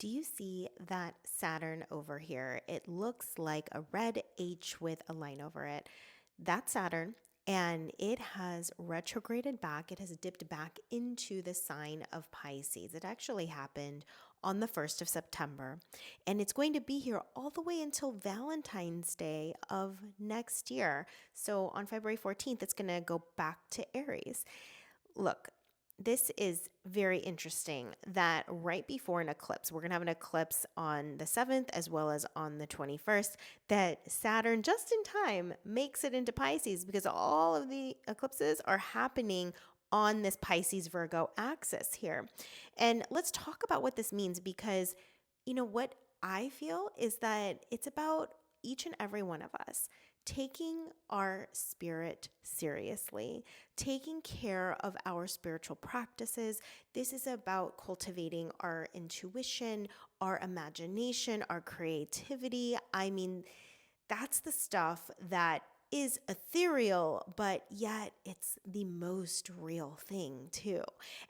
Do you see that Saturn over here? It looks like a red H with a line over it. That's Saturn, and it has retrograded back. It has dipped back into the sign of Pisces. It actually happened on the 1st of September, and it's going to be here all the way until Valentine's Day of next year. So on February 14th, it's going to go back to Aries. Look, this is very interesting that right before an eclipse, we're going to have an eclipse on the 7th as well as on the 21st, that Saturn just in time makes it into Pisces because all of the eclipses are happening on this Pisces Virgo axis here. And let's talk about what this means because what I feel is that it's about each and every one of us taking our spirit seriously, taking care of our spiritual practices. This is about cultivating our intuition, our imagination, our creativity. I mean, that's the stuff that is ethereal, but yet it's the most real thing too.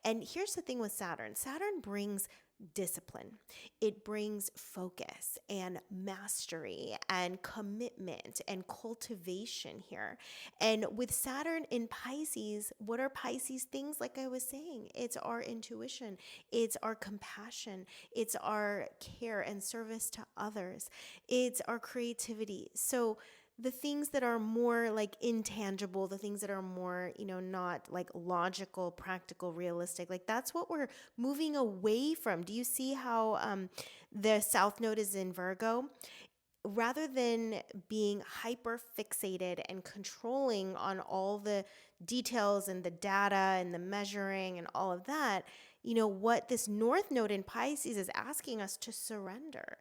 And here's the thing with Saturn. Saturn brings discipline. It brings focus and mastery and commitment and cultivation here. And with Saturn in Pisces, what are Pisces things? Like I was saying, it's our intuition, it's our compassion, it's our care and service to others, it's our creativity. So the things that are more like intangible, the things that are more, not like logical, practical, realistic, like that's what we're moving away from. Do you see how the South Node is in Virgo? Rather than being hyper fixated and controlling on all the details and the data and the measuring and all of that, what this North Node in Pisces is asking us to surrender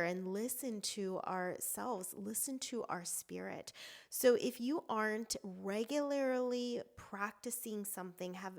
and listen to ourselves, listen to our spirit. So if you aren't regularly practicing something, have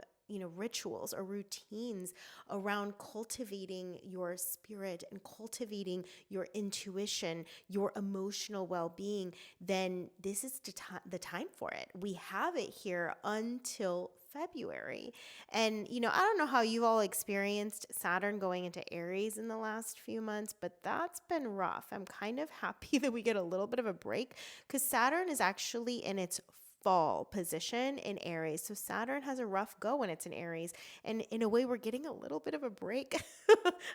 rituals or routines around cultivating your spirit and cultivating your intuition, your emotional well-being, then this is the time for it. We have it here until February. And, I don't know how you've all experienced Saturn going into Aries in the last few months, but that's been rough. I'm kind of happy that we get a little bit of a break because Saturn is actually in its fall position in Aries. So Saturn has a rough go when it's in Aries. And in a way, we're getting a little bit of a break,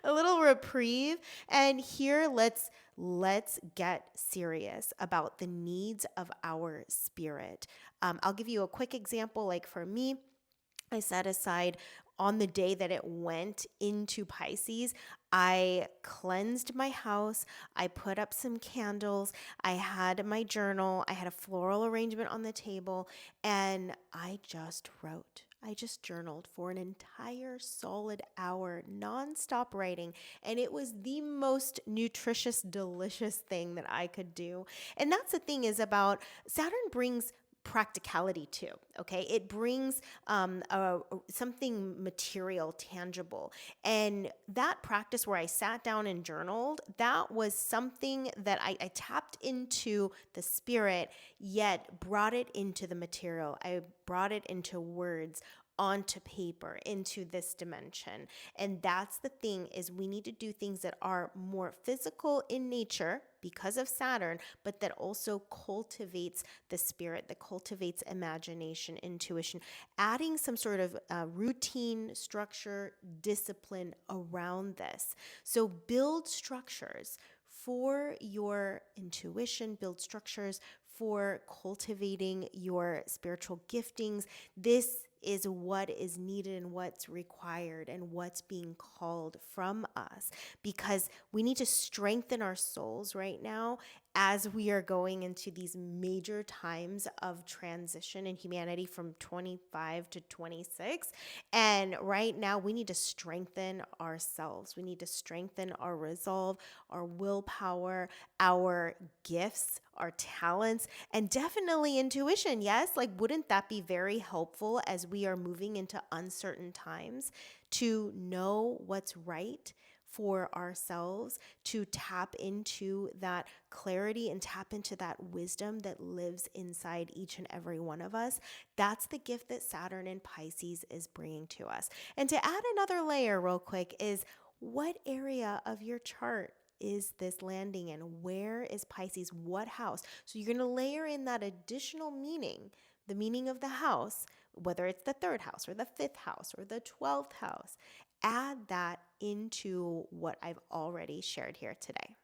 a little reprieve. And here, let's get serious about the needs of our spirit. I'll give you a quick example. Like for me, I set aside on the day that it went into Pisces, I cleansed my house. I put up some candles. I had my journal. I had a floral arrangement on the table, and I just wrote. I just journaled for an entire solid hour, nonstop writing. And it was the most nutritious, delicious thing that I could do. And that's the thing is about Saturn brings practicality too. Okay, it brings something material, tangible, and that practice where I sat down and journaled, that was something that I tapped into the spirit, yet brought it into the material. I brought it into words, onto paper, into this dimension. And that's the thing is we need to do things that are more physical in nature because of Saturn, but that also cultivates the spirit, that cultivates imagination, intuition, adding some sort of routine, structure, discipline around this. So build structures for your intuition, build structures for cultivating your spiritual giftings. This is what is needed and what's required and what's being called from us, because we need to strengthen our souls right now as we are going into these major times of transition in humanity from 25 to 26. And right now we need to strengthen ourselves. We need to strengthen our resolve, our willpower, our gifts, our talents, and definitely intuition. Yes, like wouldn't that be very helpful as we are moving into uncertain times to know what's right for ourselves, to tap into that clarity and tap into that wisdom that lives inside each and every one of us? That's the gift that Saturn in Pisces is bringing to us. And to add another layer real quick is What area of your chart is this landing in? Where is Pisces? What house? So you're going to layer in that additional meaning, the meaning of the house, whether it's the third house or the fifth house or the 12th house. Add that into what I've already shared here today.